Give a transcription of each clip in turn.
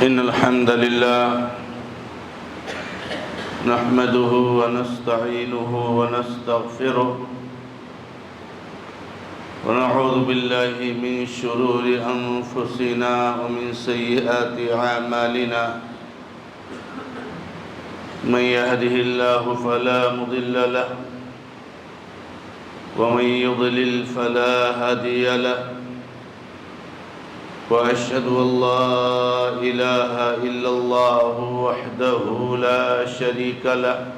إن الحمد لله نحمده ونستعينه ونستغفره ونعوذ بالله من شرور أنفسنا ومن سيئات أعمالنا من يهده الله فلا مضل له ومن يضلل فلا هادي له وأشهد أن لا إله إلا الله وحده لا شريك له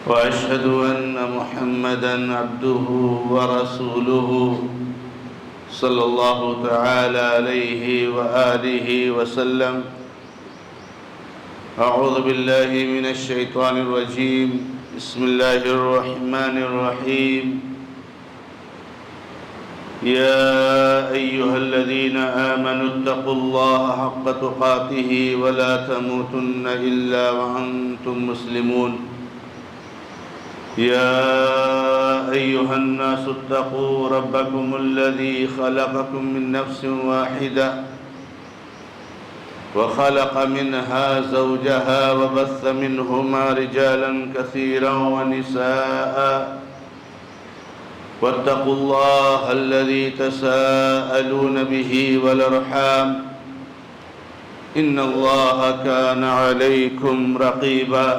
وأشهد أن محمدًا عبده ورسوله صلى الله تعالى عليه وآله وسلم. أعوذ بالله من الشيطان الرجيم. بسم الله الرحمن الرحيم. يا أيها الذين آمنوا اتقوا الله حق تقاته ولا تموتن إلا وأنتم مسلمون. يا أيها الناس اتقوا ربكم الذي خلقكم من نفس واحدة وخلق منها زوجها وبث منهما رجالا كثيرا ونساء واتقوا الله الذي تساءلون به والأرحام إن الله كان عليكم رقيبا.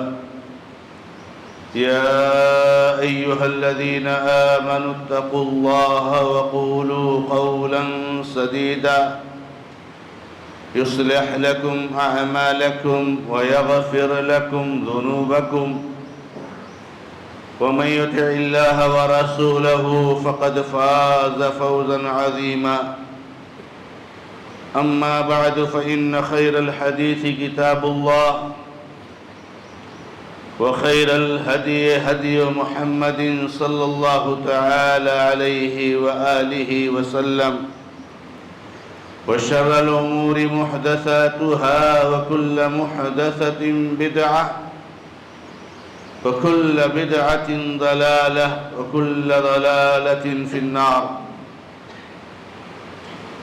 يا أيها الذين آمنوا اتقوا الله وقولوا قولا سديدا يصلح لكم أعمالكم ويغفر لكم ذنوبكم ومن يطع الله ورسوله فقد فاز فوزا عظيما. أما بعد فإن خير الحديث كتاب الله وخير الهدي هدي محمد صلى الله تعالى عليه وآله وسلم وشر الأمور محدثاتها وكل محدثة بدعة وكل بدعة ضلالة وكل ضلالة في النار.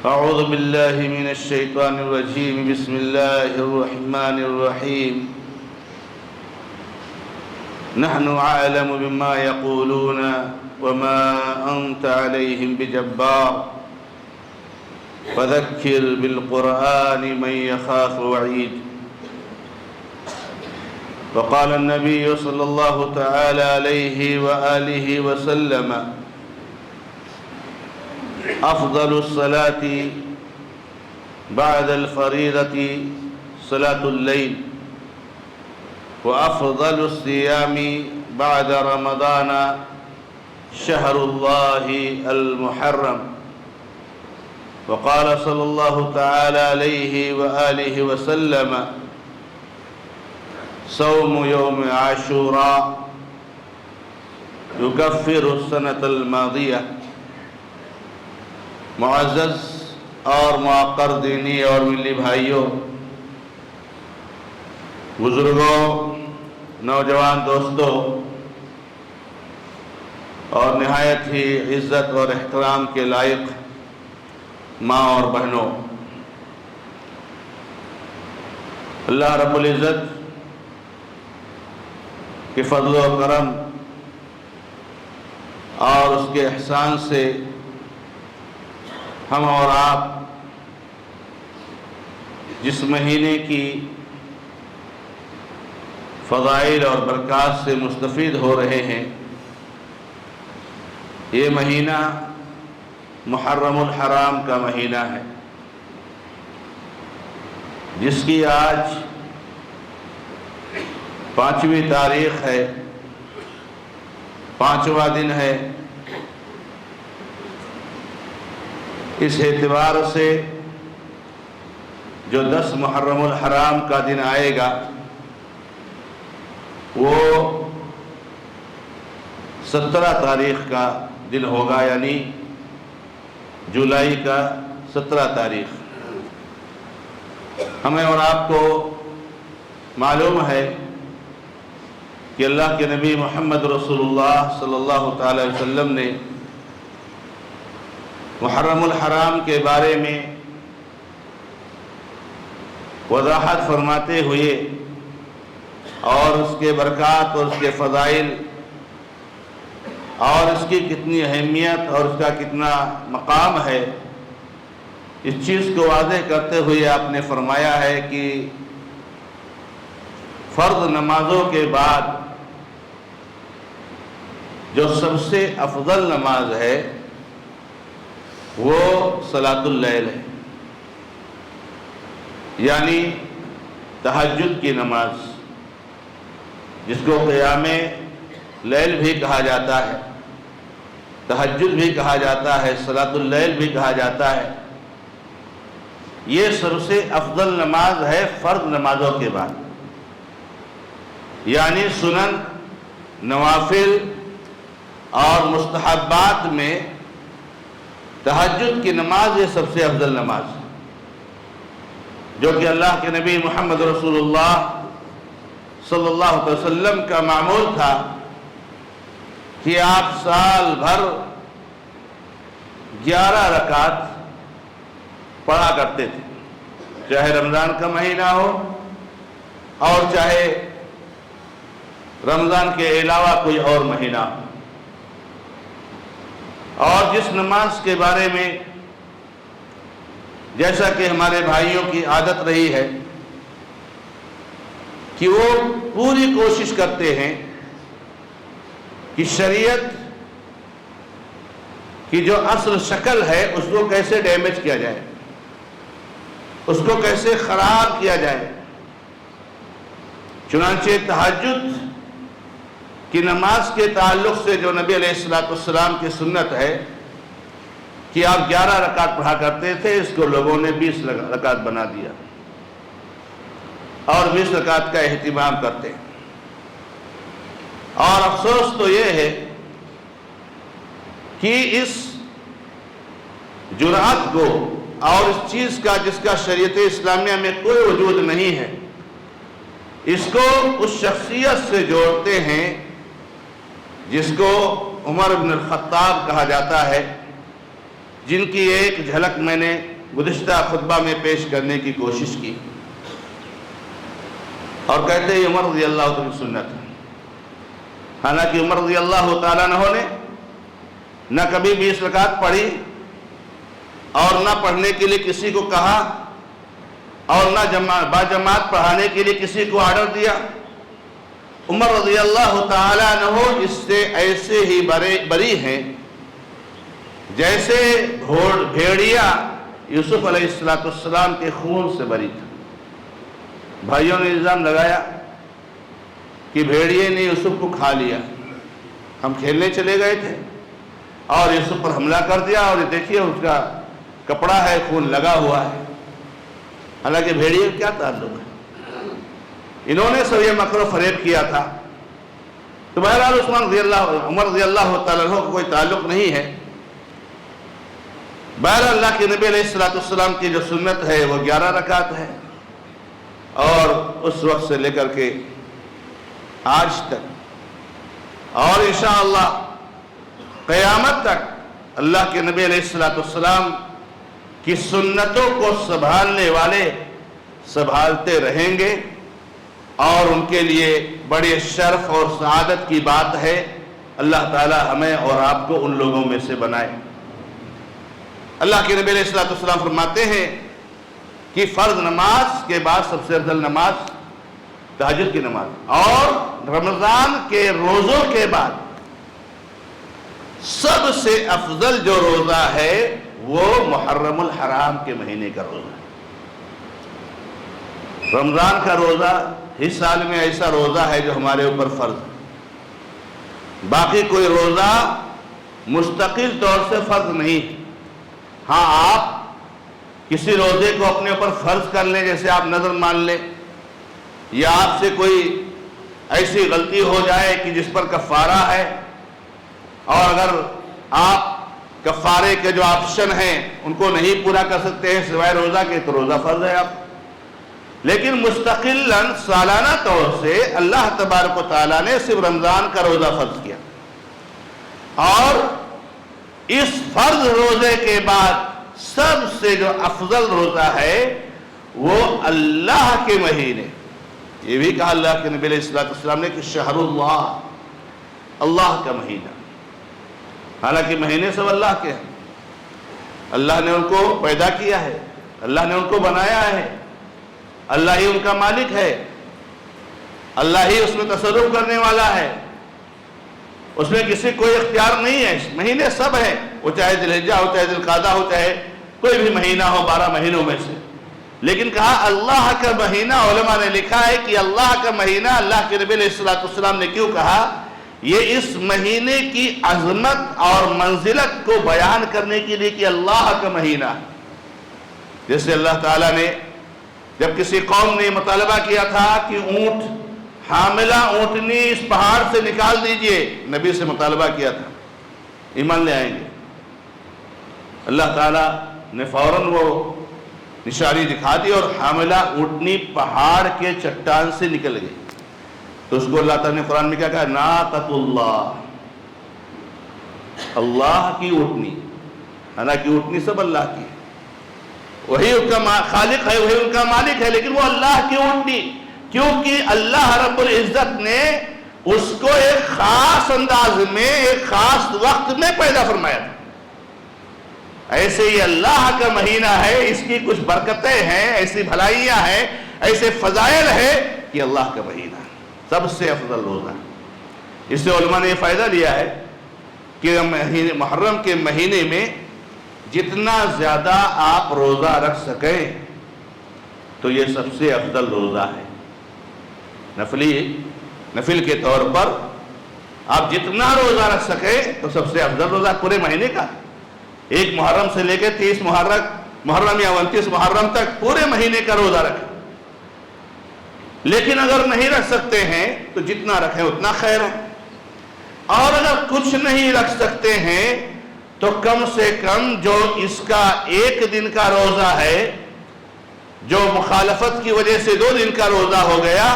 أعوذ بالله من الشيطان الرجيم. بسم الله الرحمن الرحيم. نحن أعلم بما يقولون وما أنت عليهم بجبار فذكر بالقرآن من يخاف وعيد. وقال النبي صلى الله تعالى عليه وآله وسلم أفضل الصلاة بعد الفريضة صلاة الليل وأفضل الصيام بعد رمضان شهر الله المحرم. وقال صلى الله تعالى عليه وآله وسلم صوم يوم عاشوراء يكفر السنة الماضية. معزز اور معقر دینی اور ملی بھائیوں، بزرگوں، نوجوان دوستوں اور نہایت ہی عزت اور احترام کے لائق ماں اور بہنوں، اللہ رب العزت کہ فضل و کرم اور اس کے احسان سے ہم اور آپ جس مہینے کی فضائل اور برکات سے مستفید ہو رہے ہیں، یہ مہینہ محرم الحرام کا مہینہ ہے، جس کی آج 5ویں تاریخ ہے، 5واں دن ہے۔ اس اعتبار سے جو 10 محرم الحرام کا دن آئے گا وہ 17 تاریخ کا دن ہوگا، یعنی جولائی کا 17 تاریخ۔ ہمیں اور آپ کو معلوم ہے کہ اللہ کے نبی محمد رسول اللہ صلی اللہ تعالی وسلم نے محرم الحرام کے بارے میں وضاحت فرماتے ہوئے اور اس کے برکات اور اس کے فضائل اور اس کی کتنی اہمیت اور اس کا کتنا مقام ہے، اس چیز کو واضح کرتے ہوئے آپ نے فرمایا ہے کہ فرض نمازوں کے بعد جو سب سے افضل نماز ہے وہ صلاۃ اللیل ہے، یعنی تہجد کی نماز، جس کو قیام لیل بھی کہا جاتا ہے، تہجد بھی کہا جاتا ہے، صلاۃ اللیل بھی کہا جاتا ہے۔ یہ سب سے افضل نماز ہے فرض نمازوں کے بعد، یعنی سنن، نوافل اور مستحبات میں تہجد کی نماز یہ سب سے افضل نماز ہے، جو کہ اللہ کے نبی محمد رسول اللہ صلی اللہ علیہ وسلم کا معمول تھا کہ آپ سال بھر 11 رکعت پڑھا کرتے تھے، چاہے رمضان کا مہینہ ہو اور چاہے رمضان کے علاوہ کوئی اور مہینہ ہو۔ اور جس نماز کے بارے میں جیسا کہ ہمارے بھائیوں کی عادت رہی ہے کہ وہ پوری کوشش کرتے ہیں کہ شریعت کی جو اصل شکل ہے اس کو کیسے ڈیمیج کیا جائے، اس کو کیسے خراب کیا جائے۔ چنانچہ تہجد کی نماز کے تعلق سے جو نبی علیہ السلام کی سنت ہے کہ آپ 11 رکعت پڑھا کرتے تھے، اس کو لوگوں نے 20 رکعت بنا دیا اور 20 رکعت کا اہتمام کرتے ہیں۔ اور افسوس تو یہ ہے کہ اس جرأت کو اور اس چیز کا جس کا شریعت اسلامیہ میں کوئی وجود نہیں ہے، اس کو اس شخصیت سے جوڑتے ہیں جس کو عمر بن الخطاب کہا جاتا ہے، جن کی ایک جھلک میں نے گزشتہ خطبہ میں پیش کرنے کی کوشش کی، اور کہتے ہیں عمر رضی اللہ عنہ کی سنت ہے۔ حالانکہ عمر رضی اللہ تعالیٰ عنہ نے نہ کبھی 20 رکعت پڑھی اور نہ پڑھنے کے لیے کسی کو کہا اور نہ باجماعت پڑھانے کے لیے کسی کو آرڈر دیا۔ عمر رضی اللہ تعالیٰ عنہ اس سے ایسے ہی بری ہیں جیسے بھیڑیا یوسف علیہ السلام کے خون سے بری تھا۔ بھائیوں نے الزام لگایا کہ بھیڑیے نے یوسف کو کھا لیا، ہم کھیلنے چلے گئے تھے اور یوسف پر حملہ کر دیا، اور یہ دیکھیے اس کا کپڑا ہے، خون لگا ہوا ہے۔ حالانکہ بھیڑیے کیا تعلق ہے، انہوں نے سب یہ مکر و فریب کیا تھا۔ تو بہرحال عمر رضی اللہ تعالیٰ عنہ کو کوئی تعلق نہیں ہے۔ بہرحال اللہ کے نبی علیہ السلام کی جو سنت ہے وہ 11 رکعت ہے، اور اس وقت سے لے کر کے آج تک اور انشاءاللہ قیامت تک اللہ کے نبی علیہ السلام کی سنتوں کو سنبھالنے والے سنبھالتے رہیں گے، اور ان کے لیے بڑے شرف اور سعادت کی بات ہے۔ اللہ تعالی ہمیں اور آپ کو ان لوگوں میں سے بنائے۔ اللہ کے نبی علیہ السلام فرماتے ہیں کہ فرض نماز کے بعد سب سے افضل نماز تہجد کی نماز، اور رمضان کے روزوں کے بعد سب سے افضل جو روزہ ہے وہ محرم الحرام کے مہینے کا روزہ ہے۔ رمضان کا روزہ اس سال میں ایسا روزہ ہے جو ہمارے اوپر فرض ہے، باقی کوئی روزہ مستقل طور سے فرض نہیں۔ ہاں، آپ کسی روزے کو اپنے اوپر فرض کر لیں، جیسے آپ نظر مان لیں، یا آپ سے کوئی ایسی غلطی ہو جائے کہ جس پر کفارہ ہے، اور اگر آپ کفارے کے جو آپشن ہیں ان کو نہیں پورا کر سکتے ہیں سوائے روزہ کے، تو روزہ فرض ہے آپ۔ لیکن مستقلاً سالانہ طور سے اللہ تبارک و تعالیٰ نے صرف رمضان کا روزہ فرض کیا، اور اس فرض روزے کے بعد سب سے جو افضل روزہ ہے وہ اللہ کے مہینے، یہ بھی کہا اللہ کے نبی علیہ السلام نے کہ شہر اللہ، اللہ کا مہینہ، حالانکہ مہینے سب اللہ کے ہیں، اللہ نے ان کو پیدا کیا ہے، اللہ نے ان کو بنایا ہے، اللہ ہی ان کا مالک ہے، اللہ ہی اس میں تصرف کرنے والا ہے، اس میں کسی کوئی اختیار نہیں ہے۔ مہینے سب ہیں، وہ چاہے ذی الحجہ ہو، چاہے ذی القعدہ ہو، چاہے کوئی بھی مہینہ ہو 12 مہینوں میں سے، لیکن کہا اللہ کا مہینہ۔ علماء نے لکھا ہے کہ اللہ کا مہینہ اللہ کے نبی علیہ السلام نے کیوں کہا؟ یہ اس مہینے کی عظمت اور منزلت کو بیان کرنے کے لیے کہ اللہ کا مہینہ، جیسے اللہ تعالیٰ نے جب کسی قوم نے مطالبہ کیا تھا کہ اونٹ، حاملہ اونٹنی اس پہاڑ سے نکال دیجئے، نبی سے مطالبہ کیا تھا، ایمان لے آئیں گے، اللہ تعالیٰ نے فوراً وہ نشانی دکھا دی اور حاملہ اونٹنی پہاڑ کے چٹان سے نکل گئی۔ تو اس کو اللہ تعالیٰ نے قرآن میں کیا کہا؟ ناقۃ اللہ، اللہ کی اونٹنی، حالانکہ اونٹنی سب اللہ کی ہے، وہی ان کا خالق ہے، وہی ان کا مالک ہے، لیکن وہ اللہ کی اونٹنی، کیونکہ اللہ رب العزت نے اس کو ایک خاص انداز میں، ایک خاص وقت میں پیدا فرمایا تھا۔ ایسے ہی اللہ کا مہینہ ہے، اس کی کچھ برکتیں ہیں، ایسی بھلائیاں ہیں، ایسے فضائل ہیں کہ اللہ کا مہینہ سب سے افضل روزہ۔ اس سے علماء نے یہ فائدہ لیا ہے کہ محرم کے مہینے میں جتنا زیادہ آپ روزہ رکھ سکیں تو یہ سب سے افضل روزہ ہے۔ نفل کے طور پر آپ جتنا روزہ رکھ سکیں تو سب سے افضل روزہ پورے مہینے کا، 1 محرم سے لے کے 30 محرم یا 29 محرم تک پورے مہینے کا روزہ رکھیں۔ لیکن اگر نہیں رکھ سکتے ہیں تو جتنا رکھیں اتنا خیر ہے، اور اگر کچھ نہیں رکھ سکتے ہیں تو کم سے کم جو اس کا 1 دن کا روزہ ہے، جو مخالفت کی وجہ سے 2 دن کا روزہ ہو گیا،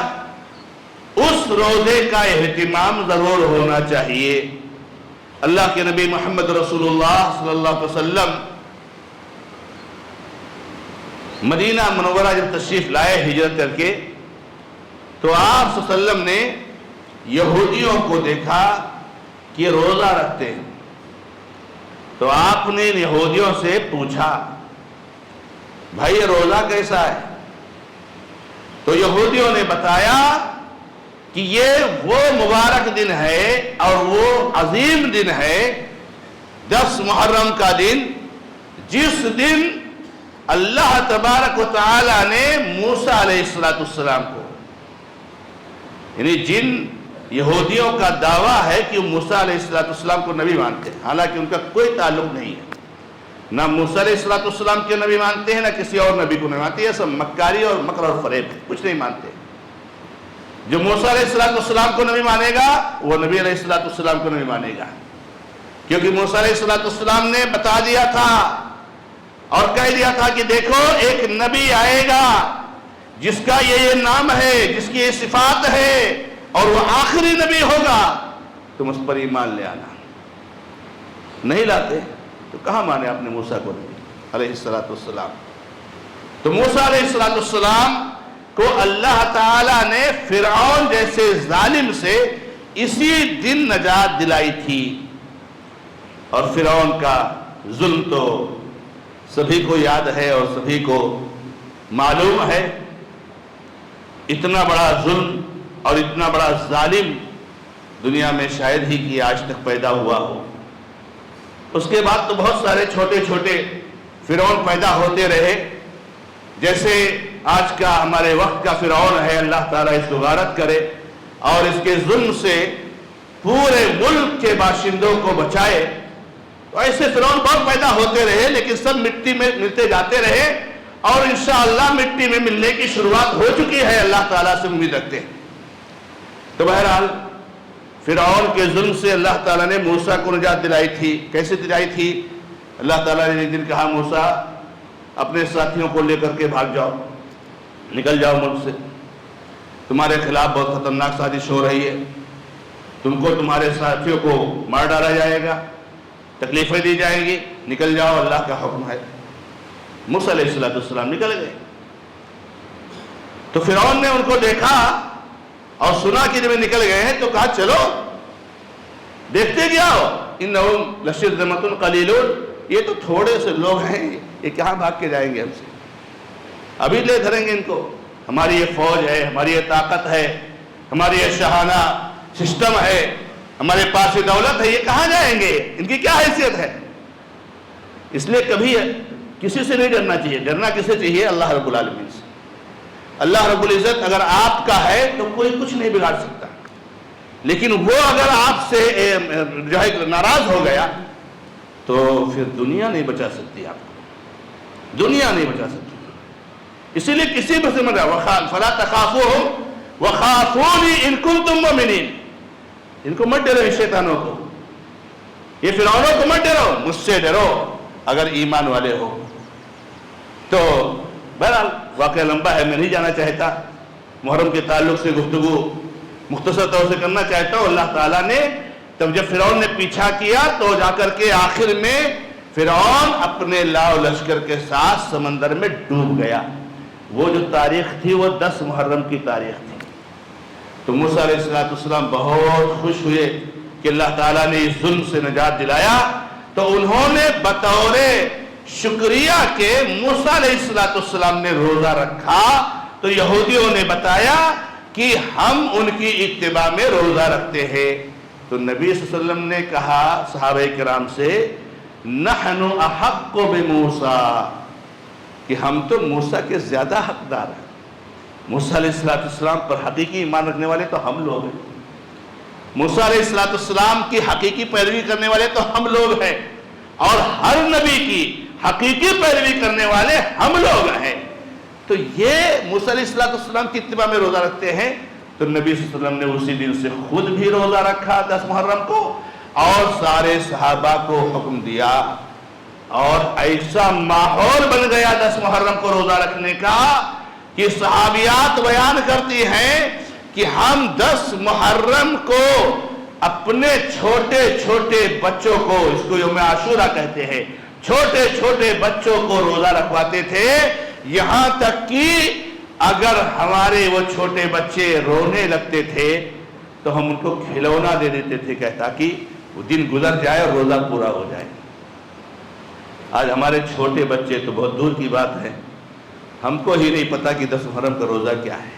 اس روزے کا اہتمام ضرور ہونا چاہیے۔ اللہ کے نبی محمد رسول اللہ صلی اللہ علیہ وسلم مدینہ منورہ جب تشریف لائے ہجرت کر کے، تو آپ صلی اللہ علیہ وسلم نے یہودیوں کو دیکھا کہ روزہ رکھتے ہیں، تو آپ نے یہودیوں سے پوچھا بھائی یہ روزہ کیسا ہے؟ تو یہودیوں نے بتایا کہ یہ وہ مبارک دن ہے اور وہ عظیم دن ہے 10 محرم کا دن، جس دن اللہ تبارک و تعالی نے موسیٰ علیہ السلام کو، یعنی جن یہودیوں کا دعویٰ ہے کہ وہ موسیٰ علیہ السلام کو نبی مانتے ہیں، حالانکہ ان کا کوئی تعلق نہیں ہے، نہ موسیٰ علیہ السلام کے نبی مانتے ہیں، نہ کسی اور نبی کو نہیں مانتے، یہ سب مکاری اور مکر اور فریب ہے، کچھ نہیں مانتے۔ جو موسیٰ علیہ السلام کو نبی مانے گا وہ نبی علیہ السلام کو نبی مانے گا، کیونکہ موسیٰ علیہ السلام نے بتا دیا تھا اور کہہ دیا تھا کہ دیکھو ایک نبی آئے گا جس کا یہ نام ہے، جس کی یہ صفات ہے، اور وہ آخری نبی ہوگا، تم اس پر ایمان لے آنا۔ نہیں لاتے تو کہاں مانے آپ نے موسیٰ کو نبی علیہ السلام؟ تو موسیٰ علیہ السلام کو اللہ تعالیٰ نے فرعون جیسے ظالم سے اسی دن نجات دلائی تھی، اور فرعون کا ظلم تو سبھی کو یاد ہے اور سبھی کو معلوم ہے، اتنا بڑا ظلم اور اتنا بڑا ظالم دنیا میں شاید ہی کہ آج تک پیدا ہوا ہو۔ اس کے بعد تو بہت سارے چھوٹے چھوٹے فرعون پیدا ہوتے رہے، جیسے آج کا ہمارے وقت کا فرعون ہے، اللہ تعالیٰ اس کو غارت کرے اور اس کے ظلم سے پورے ملک کے باشندوں کو بچائے۔ تو ایسے فرعون بہت پیدا ہوتے رہے، لیکن سب مٹی میں ملتے جاتے رہے، اور انشاءاللہ مٹی میں ملنے کی شروعات ہو چکی ہے، اللہ تعالیٰ سے امید رکھتے ہیں۔ تو بہرحال فرعون کے ظلم سے اللہ تعالیٰ نے موسیٰ کو نجات دلائی تھی۔ کیسے دلائی تھی؟ اللہ تعالیٰ نے ایک دن کہا موسیٰ اپنے ساتھیوں کو لے کر کے بھاگ جاؤ، نکل جاؤ ملک سے، تمہارے خلاف بہت خطرناک سازش ہو رہی ہے، تم کو تمہارے ساتھیوں کو مار ڈالا جائے گا، تکلیفیں دی جائیں گی، نکل جاؤ، اللہ کا حکم ہے۔ موسیٰ علیہ السلام نکل گئے، تو فرعون نے ان کو دیکھا اور سنا کہ جب نکل گئے ہیں تو کہا چلو دیکھتے کیا ہو، انہم لشرذمۃ قلیلون، یہ تو تھوڑے سے لوگ ہیں، یہ کہاں بھاگ کے جائیں گے ہم سے، ابھی لے دھریں گے ان کو، ہماری یہ فوج ہے، ہماری یہ طاقت ہے، ہماری یہ شاہانہ سسٹم ہے، ہمارے پاس یہ دولت ہے، یہ کہاں جائیں گے، ان کی کیا حیثیت ہے۔ اس لیے کبھی کسی سے نہیں ڈرنا چاہیے، ڈرنا کسے چاہیے؟ اللہ رب العالمین سے۔ اللہ رب العزت اگر آپ کا ہے تو کوئی کچھ نہیں بگاڑ سکتا، لیکن وہ اگر آپ سے جو ہے ناراض ہو گیا تو پھر دنیا نہیں بچا سکتی آپ کو، دنیا نہیں بچا سکتی۔ اسی لیے کسی بھی سے مدد فلا تخافوہم وخافونی ان کنتم مؤمنین، ان کو مت ڈرو، ان شیطانوں کو، یہ فرعونوں کو مت ڈرو، مجھ سے ڈرو اگر ایمان والے ہو۔ تو بہرحال واقعہ لمبا ہے، میں نہیں جانا چاہتا، محرم کے تعلق سے گفتگو مختصر طور سے کرنا چاہتا ہوں۔ اللہ تعالیٰ نے تب جب فرعون نے پیچھا کیا تو جا کر کے آخر میں فرعون اپنے لاؤ لشکر کے ساتھ سمندر میں ڈوب گیا۔ وہ جو تاریخ تھی وہ 10 محرم کی تاریخ تھی۔ تو موسیٰ علیہ السلام بہت خوش ہوئے کہ اللہ تعالیٰ نے اس ظلم سے نجات دلایا، تو انہوں نے بطور شکریہ کے موسیٰ علیہ السلام نے روزہ رکھا۔ تو یہودیوں نے بتایا کہ ہم ان کی اتباع میں روزہ رکھتے ہیں۔ تو نبی صلی اللہ علیہ وسلم نے کہا صحابہ کرام سے، نحن احق بموسیٰ، کہ ہم تو موسیٰ کے زیادہ حقدار ہیں۔ موسیٰ علیہ السلام پر حقیقی ایمان رکھنے والے تو ہم لوگ ہیں، موسیٰ علیہ السلام کی حقیقی پیروی کرنے والے تو ہم لوگ ہیں، اور ہر نبی کی حقیقی پیروی کرنے والے ہم لوگ ہیں۔ تو یہ موسیٰ علیہ السلام کی اتباع میں روزہ رکھتے ہیں۔ تو نبی صلی اللہ علیہ وسلم نے اسی دن سے خود بھی روزہ رکھا 10 محرم کو، اور سارے صحابہ کو حکم دیا، اور ایسا ماحول بن گیا 10 محرم کو روزہ رکھنے کا کہ صحابیات بیان کرتی ہیں کہ ہم 10 محرم کو اپنے چھوٹے چھوٹے بچوں کو، اس کو یوم عاشورہ کہتے ہیں، چھوٹے چھوٹے بچوں کو روزہ رکھواتے تھے، یہاں تک کہ اگر ہمارے وہ چھوٹے بچے رونے لگتے تھے تو ہم ان کو کھلونا دے دیتے تھے کہ تاکہ وہ دن گزر جائے اور روزہ پورا ہو جائے۔ آج ہمارے چھوٹے بچے تو بہت دور کی بات ہے، ہم کو ہی نہیں پتا کہ 10 محرم کا روزہ کیا ہے،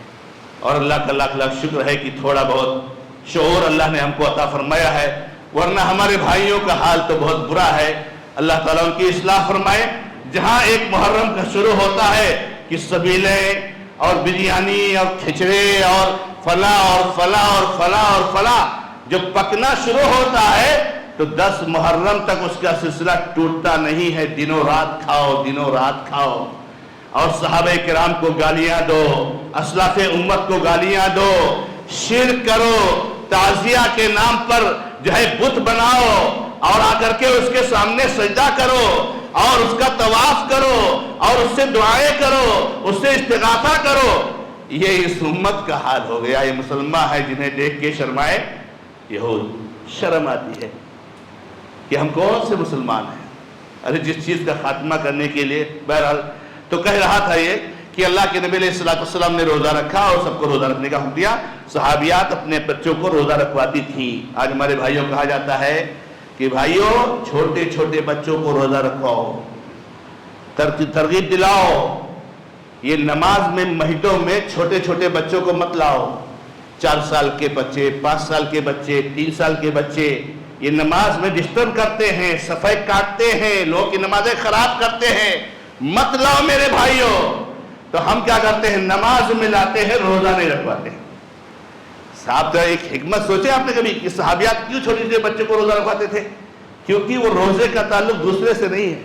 اور اللہ کا لاکھ لاکھ شکر ہے کہ تھوڑا بہت شعور اللہ نے ہم کو عطا فرمایا ہے، ورنہ ہمارے بھائیوں کا حال تو بہت برا ہے۔ اللہ تعالیٰ ان کی اصلاح فرمائے۔ جہاں ایک محرم کا شروع ہوتا ہے کہ سبیلیں اور بریانی اور کھچڑے اور فلاں اور فلاں اور فلاں اور فلاں جب پکنا شروع ہوتا ہے تو 10 محرم تک اس کا سلسلہ ٹوٹتا نہیں ہے، دنوں رات کھاؤ، دنوں رات کھاؤ، اور صحابہ کرام کو گالیاں دو، اسلاف امت کو گالیاں دو، شرک کرو، تعزیہ کے نام پر جو ہے بت بناؤ اور آ کر کے اس کے سامنے سجدہ کرو اور اس کا طواف کرو اور اس سے دعائیں کرو، اس سے استغاثہ کرو۔ یہ اس امت کا حال ہو گیا۔ یہ مسلمان ہے جنہیں دیکھ کے شرمائے یہود، شرم آتی ہے کہ ہم کون سے مسلمان ہیں، ارے جس چیز کا خاتمہ کرنے کے لیے۔ بہرحال تو کہہ رہا تھا یہ کہ اللہ کے نبی علیہ السلام نے روزہ رکھا اور سب کو روزہ رکھنے کا حکم دیا۔ صحابیات اپنے بچوں کو روزہ رکھواتی تھی۔ آج ہمارے بھائیوں کہا جاتا ہے کہ بھائیوں چھوٹے چھوٹے بچوں کو روزہ رکھواؤ، ترغیب دلاؤ۔ یہ نماز میں مسجدوں میں چھوٹے چھوٹے بچوں کو مت لاؤ، 4 سال کے بچے، 5 سال کے بچے، 3 سال کے بچے یہ نماز میں ڈسٹرب کرتے ہیں، صفائی کاٹتے ہیں، لوگوں کی نمازیں خراب کرتے ہیں، مت لاؤ میرے بھائیوں۔ تو ہم کیا کرتے ہیں؟ نماز میں لاتے ہیں، روزہ نہیں رکھواتے ہیں۔ صاحب تو ایک حکمت سوچے آپ نے کبھی کہ صحابیات کیوں چھوٹے چھوٹے بچے کو روزہ رکھواتے تھے؟ کیونکہ وہ روزے کا تعلق دوسرے سے نہیں ہے،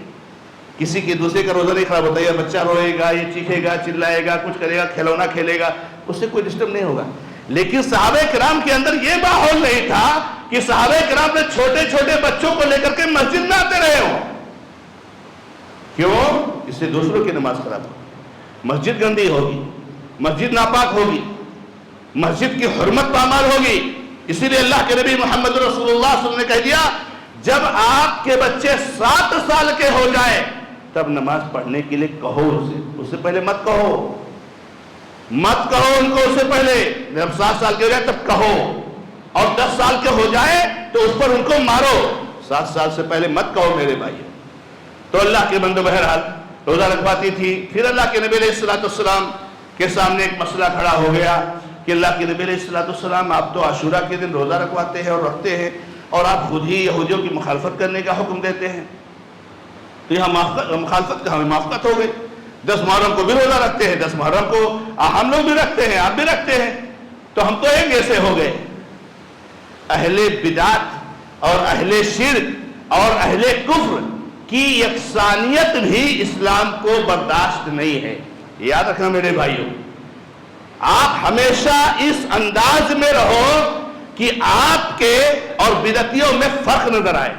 کسی کے دوسرے کا روزہ نہیں خراب ہوتا۔ یہ بچہ روئے گا، یہ چیخے گا، چلائے گا، کچھ کرے گا، کھلونا کھیلے گا، اس سے کوئی ڈسٹرب نہیں ہوگا۔ لیکن صحابہ کرام کے اندر یہ ماحول نہیں تھا کہ صحابہ کرام نے چھوٹے چھوٹے بچوں کو لے کر کے مسجد میں آتے رہے ہوں۔ کیوں؟ اس سے دوسروں کی نماز خراب ہوگی، مسجد گندی ہوگی، مسجد ناپاک ہوگی، مسجد کی حرمت پامال ہوگی۔ اسی لیے اللہ کے نبی محمد رسول اللہ صلی اللہ علیہ وسلم نے کہہ دیا جب آپ کے بچے 7 سال کے ہو جائے تب نماز پڑھنے کے لیے کہو اسے، اس سے پہلے مت کہو۔ مت کہو ان کو اس سے پہلے، جب 7 سال کے ہو جائے تب کہو، اور 10 سال کے ہو جائے تو اس پر ان کو مارو، 7 سال سے پہلے مت کہو میرے بھائی۔ تو اللہ کے بندو بہرحال روزہ رکھواتی تھی۔ پھر اللہ کے نبی علیہ السلام کے سامنے ایک مسئلہ کھڑا ہو گیا کہ اللہ کے نبی علیہ السلام آپ تو عاشورہ کے دن روزہ رکھواتے ہیں اور رکھتے ہیں، اور آپ خود ہی یہودیوں کی مخالفت کرنے کا حکم دیتے ہیں، تو یہاں مخالفت کا ہمیں موافقت ہو گئی۔ 10 محرم کو بھی روزہ رکھتے ہیں، 10 محرم کو ہم لوگ بھی رکھتے ہیں، آپ بھی رکھتے ہیں، تو ہم تو ایک جیسے ہو گئے۔ اہل بدعت اور اہل شرک اور اہل کفر کی یکسانیت بھی اسلام کو برداشت نہیں ہے، یاد رکھنا میرے بھائیوں۔ آپ ہمیشہ اس انداز میں رہو کہ آپ کے اور بدعتیوں میں فرق نظر آئے،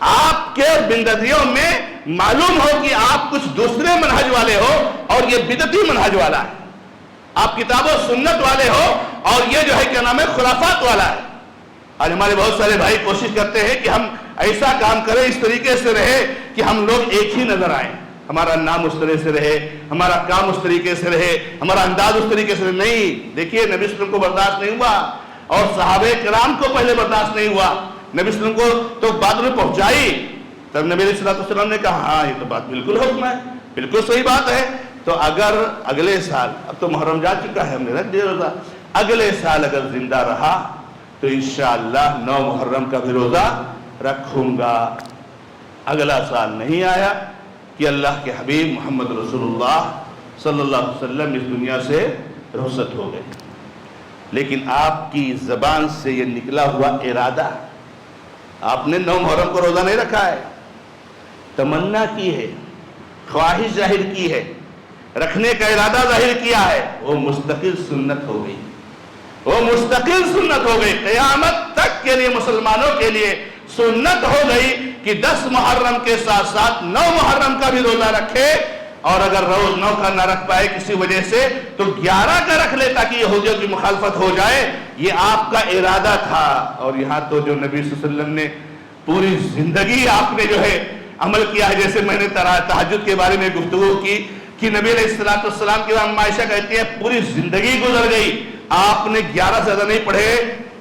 آپ کے اور بدعتیوں میں معلوم ہو کہ آپ کچھ دوسرے منہج والے ہو اور یہ بدعتی منہج والا ہے، آپ کتاب و سنت والے ہو اور یہ جو ہے کیا نام ہے خرافات والا ہے۔ آج ہمارے بہت سارے بھائی کوشش کرتے ہیں کہ ہم ایسا کام کریں، اس طریقے سے رہے کہ ہم لوگ ایک ہی نظر آئیں، ہمارا نام اس طرح سے رہے، ہمارا کام اس طریقے سے رہے، ہمارا انداز اس طریقے سے رہے۔ نہیں، دیکھیے نبی صلی اللہ علیہ وسلم کو برداشت نہیں ہوا، اور صحابہ کرام کو پہلے برداشت نہیں ہوا، نبی صلی اللہ علیہ وسلم کو تو بات میں پہنچائی، تب نبی علیہ السلام نے کہا ہاں یہ تو بات بالکل حکم ہے، بالکل صحیح بات ہے۔ تو اگر اگلے سال، اب تو محرم جا چکا ہے، ہم نے رکھ دیا روزہ، اگلے سال اگر زندہ رہا تو انشاءاللہ 9 محرم کا بھی روزہ رکھوں گا۔ اگلا سال نہیں آیا کہ اللہ کے حبیب محمد رسول اللہ صلی اللہ علیہ وسلم اس دنیا سے رخصت ہو گئے، لیکن آپ کی زبان سے یہ نکلا ہوا ارادہ، آپ نے 9 محرم کو روزہ نہیں رکھا ہے، تمنا کی ہے، خواہش ظاہر کی ہے، رکھنے کا ارادہ ظاہر کیا ہے، وہ مستقل سنت ہو گئی، وہ مستقل سنت ہو گئی، قیامت تک کے لیے مسلمانوں کے لیے سنت ہو گئی کہ 10 محرم کے ساتھ ساتھ 9 محرم کا بھی روزہ رکھے، اور اگر روز 9 کا نہ رکھ پائے کسی وجہ سے تو 11 کا رکھ لے تاکہ یہودیوں کی مخالفت ہو جائے۔ یہ آپ کا ارادہ تھا، اور یہاں تو جو نبی صلی اللہ علیہ وسلم نے پوری زندگی آپ نے جو ہے عمل کیا ہے، جیسے میں نے تہجد کے بارے میں گفتگو کی کہ نبی علیہ السلام کی اماں عائشہ کہتی ہے پوری زندگی گزر گئی، آپ نے 11 سے زیادہ نہیں پڑھے،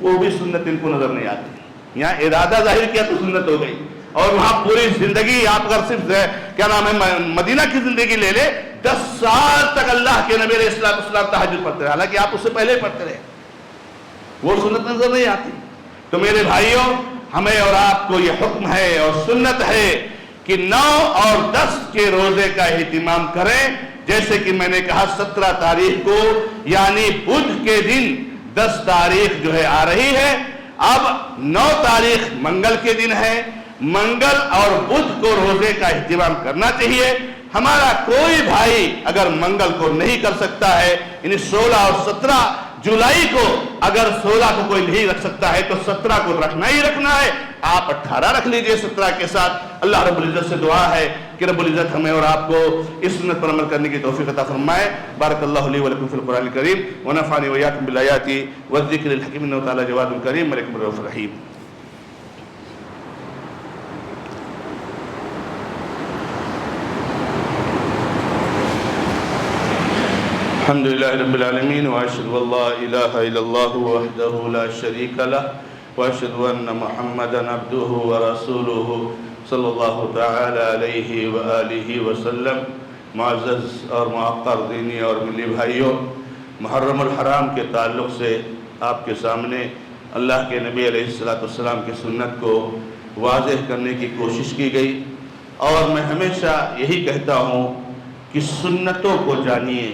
وہ بھی سنت ان کو نظر نہیں آتی۔ یہاں ارادہ ظاہر کیا تو سنت ہو گئی، اور وہاں پوری زندگی آپ اگر صرف کیا نام ہے مدینہ کی زندگی لے لے، 10 سال تک اللہ کے نبی علیہ السلام تہجد پڑھتے رہے، حالانکہ آپ اس سے پہلے پڑھتے رہے، وہ سنت نظر نہیں آتی۔ تو میرے بھائیوں، ہمیں اور آپ کو یہ حکم ہے اور سنت ہے کہ 9 اور 10 کے روزے کا اہتمام کریں، جیسے کہ میں نے کہا 17 تاریخ کو یعنی بدھ کے دن 10 تاریخ جو ہے آ رہی ہے، اب 9 تاریخ منگل کے دن ہے، منگل اور بدھ کو روزے کا اہتمام کرنا چاہیے۔ ہمارا کوئی بھائی اگر منگل کو نہیں کر سکتا ہے، یعنی 16 اور 17 جولائی کو اگر 16 کو کوئی نہیں رکھ سکتا ہے تو 17 کو رکھنا ہی رکھنا ہے، آپ 18 رکھ لیجئے 17 کے ساتھ۔ اللہ رب العزت سے دعا ہے کہ رب العزت ہمیں اور آپ کو اس سنت پر عمل کرنے کی توفیق عطا فرمائے۔ بارک اللہ لی ولکم فی القرآن الکریم ونفعنی وإیاکم بالآیات والذکر الحکیم، انہ تعالی جواد کریم ملک رؤوف رحیم۔ الحمد لله رب العالمين واشهد ان لا اله الا الله وحده لا شريك له واشهد ان محمدا عبده ورسوله صلی اللہ تعالی علیہ وآلہ وسلم۔ معزز اور معقر دینی اور ملی بھائیوں، محرم الحرام کے تعلق سے آپ کے سامنے اللہ کے نبی علیہ السلام کی سنت کو واضح کرنے کی کوشش کی گئی، اور میں ہمیشہ یہی کہتا ہوں کہ سنتوں کو جانیے،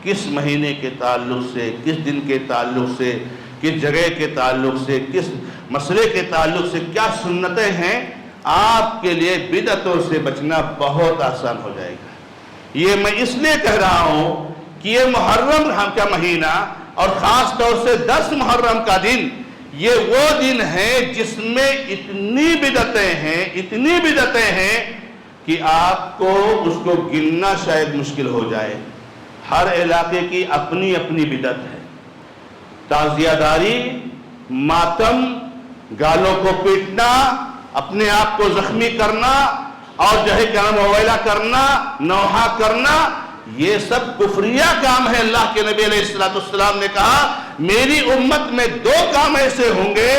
کس مہینے کے تعلق سے، کس دن کے تعلق سے، کس جگہ کے تعلق سے، کس مسئلے کے تعلق سے کیا سنتیں ہیں، آپ کے لیے بدعتوں سے بچنا بہت آسان ہو جائے گا۔ یہ میں اس لیے کہہ رہا ہوں کہ یہ محرم کا مہینہ اور خاص طور سے 10 محرم کا دن، یہ وہ دن ہے جس میں اتنی بدعتیں ہیں کہ آپ کو اس کو گننا شاید مشکل ہو جائے۔ ہر علاقے کی اپنی اپنی بدعت ہے، تعزیہ داری، ماتم، گالوں کو پیٹنا، اپنے آپ کو زخمی کرنا، اور جو ہے کیا مویلا کرنا، نوحہ کرنا، یہ سب کفریہ کام ہے۔ اللہ کے نبی علیہ السلام نے کہا میری امت میں 2 کام ایسے ہوں گے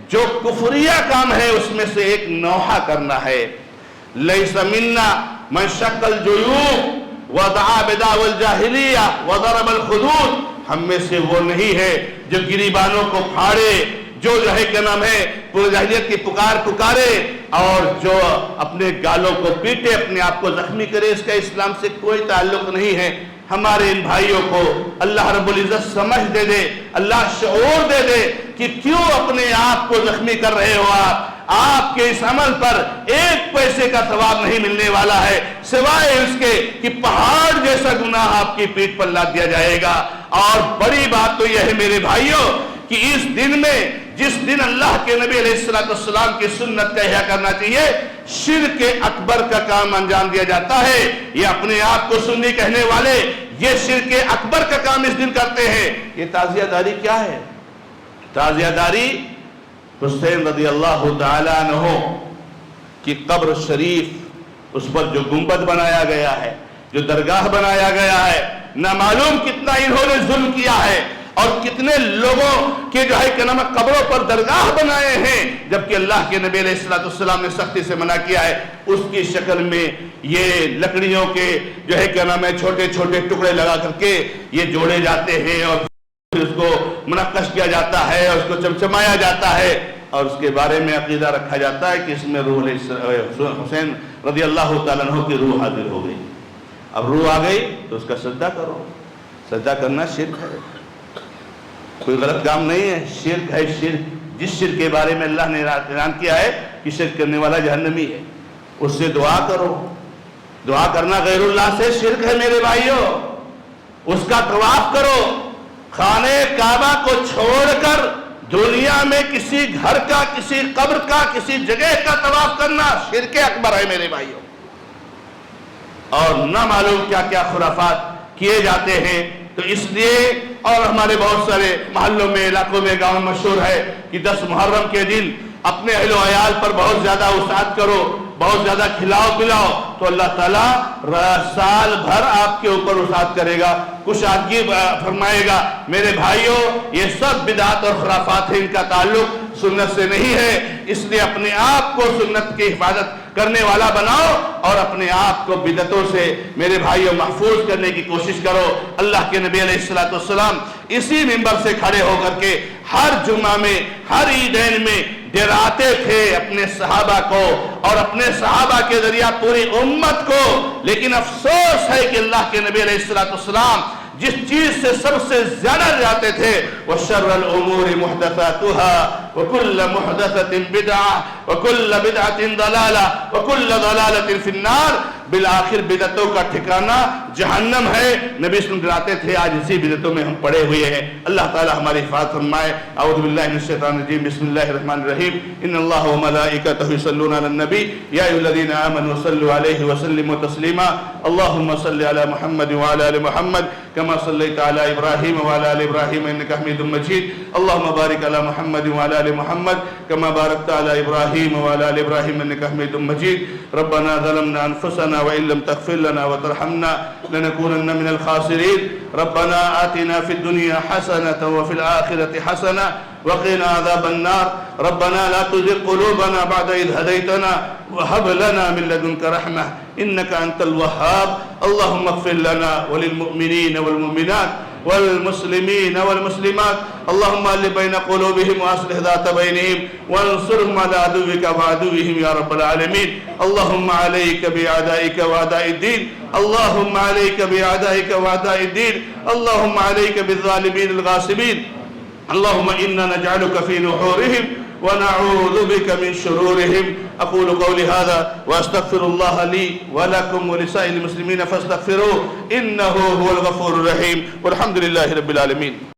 جو کفریہ کام ہے، اس میں سے ایک نوحہ کرنا ہے۔ لیس منا من شق الجیوب ودعا بدعوى الجاہلیہ وضرب الخدود، ہم میں سے وہ نہیں ہے جو گریبانوں کو پھاڑے، جو ہے کیا نام ہے پوری جاہلیت کی پکارے اور جو اپنے گالوں کو پیٹے، اپنے آپ کو زخمی کرے، اس کا اسلام سے کوئی تعلق نہیں ہے۔ ہمارے ان بھائیوں کو اللہ رب العزت سمجھ دے دے، اللہ شعور دے دے کہ کیوں اپنے آپ کو زخمی کر رہے ہو۔ آپ کے اس عمل پر 1 پیسے کا ثواب نہیں ملنے والا ہے، سوائے اس کے کہ پہاڑ جیسا گناہ آپ کی پیٹھ پر لاد دیا جائے گا۔ اور بڑی بات تو یہ ہے میرے بھائیوں کہ اس دن میں جس دن اللہ کے نبی علیہ السلام کی سنت کا احیا کرنا چاہیے، شرک اکبر کا کام انجام دیا جاتا ہے۔ یہ اپنے آپ کو سنی کہنے والے یہ شرک اکبر کا کام اس دن کرتے ہیں۔ یہ تعزیہ داری کیا ہے؟ تعزیہ داری حسین رضی اللہ تعالیٰ عنہ کی قبر شریف، اس پر جو گنبد بنایا گیا ہے، جو درگاہ بنایا گیا ہے، نہ معلوم کتنا انہوں نے ظلم کیا ہے اور کتنے لوگوں کے جو ہے کہ نام قبروں پر درگاہ بنائے ہیں، جبکہ اللہ کے نبی علیہ السلام نے سختی سے منع کیا ہے۔ اس کی شکل میں یہ لکڑیوں کے جو ہے کہ نام ہے چھوٹے چھوٹے ٹکڑے لگا کر کے یہ جوڑے جاتے ہیں اور پھر اس کو منقش کیا جاتا ہے اور اس کو چمچمایا جاتا ہے اور اس کے بارے میں عقیدہ رکھا جاتا ہے کہ اس میں روح حسین رضی اللہ تعالیٰ عنہ کی روح حاضر ہو گئی۔ اب روح آ گئی تو اس کا سجدہ کرو۔ سجدہ کرنا شرک ہے، کوئی غلط کام نہیں ہے، شرک ہے۔ شرک جس شرک کے بارے میں اللہ نے اعلان کیا ہے کہ شرک کرنے والا جہنمی ہے، اس سے دعا کرو۔ دعا کرنا غیر اللہ سے شرک ہے میرے بھائیوں۔ اس کا طواف کرو۔ خانہ کعبہ کو چھوڑ کر دنیا میں کسی گھر کا، کسی قبر کا، کسی جگہ کا طواف کرنا شرک اکبر ہے میرے بھائیوں۔ اور نہ معلوم کیا کیا خرافات کیے جاتے ہیں۔ تو اس لیے اور ہمارے بہت سارے محلوں میں، علاقوں میں، گاؤں میں مشہور ہے کہ 10 محرم کے دن اپنے اہل و عیال پر بہت زیادہ وسعت کرو، بہت زیادہ کھلاؤ پلاؤ، تو اللہ تعالیٰ سال بھر آپ کے اوپر وسعت کرے گا، کشادگی فرمائے گا۔ میرے بھائیوں یہ سب بدعات اور خرافات ہیں، ان کا تعلق سنت سے نہیں ہے۔ اس لیے اپنے آپ کو سنت کی حفاظت کرنے والا بناؤ اور اپنے آپ کو بدعتوں سے میرے بھائیوں محفوظ کرنے کی کوشش کرو۔ اللہ کے نبی علیہ السلام اسی منبر سے کھڑے ہو کر کے ہر جمعہ میں، ہر عیدین میں ڈراتے تھے اپنے صحابہ کو اور اپنے صحابہ کے ذریعہ پوری امت کو۔ لیکن افسوس ہے کہ اللہ کے نبی علیہ السلام جس چیز سے سب سے زیادہ ڈراتے تھے، وَشَرَّ الْأُمُورِ مُحْدَثَاتُهَا وَكُلَّ مُحْدَثَةٍ بِدْعَةٍ وَكُلَّ بِدْعَةٍ ضَلَالَةٍ وَكُلَّ ضَلَالَةٍ فِي النَّارِ۔ بالآخر بدعتوں کا ٹھکانہ جہنم ہے۔ نبی صلی اللہ علیہ وسلم ڈراتے تھے، آج اسی بدعتوں میں ہم پڑے ہوئے ہیں۔ اللہ تعالی ہماری حفاظت فرمائے۔ اعوذ باللہ من الشیطان الرجیم، بسم اللہ الرحمن الرحیم۔ ان اللہ وملائکتہ یصلون علی النبی یا ایھا الذین آمنوا صلوا علیہ وسلموا تسلیما۔ اللهم صل علی محمد وعلی آل محمد كما صليت على إبراهيم وعلى آل إبراهيم إنك حميد مجيد. اللهم بارك على محمد وعلى آل محمد كما باركت على إبراهيم وعلى آل إبراهيم إنك حميد مجيد. ربنا ظلمنا أنفسنا وإن لم تغفر لنا وترحمنا لنكونن من الخاسرين. ربنا آتنا في الدنيا حسنة وفي الآخرة حسنة وقنا عذاب النار. ربنا لا تزغ قلوبنا بعد إذ هديتنا وهب لنا من لدنك رحمة إنك أنت الوهاب. اللهم اغفر لنا وللمؤمنين والمؤمنات والمسلمين والمسلمات. اللهم ألف بين قلوبهم وأصلح ذات بينهم وانصرهم على عدوك وعدوهم يا رب العالمين. اللهم عليك بأعدائك وأعداء الدين. اللهم عليك بأعدائك وأعداء الدين. اللهم عليك بالظالمين الغاصبين. اللهم إنا نجعلك في نحورهم ونعوذ بك من شرورهم. أقول قولي هذا وأستغفر الله لي ولكم ولسائر المسلمين فاستغفروه إنه هو الغفور الرحيم والحمد لله رب العالمين.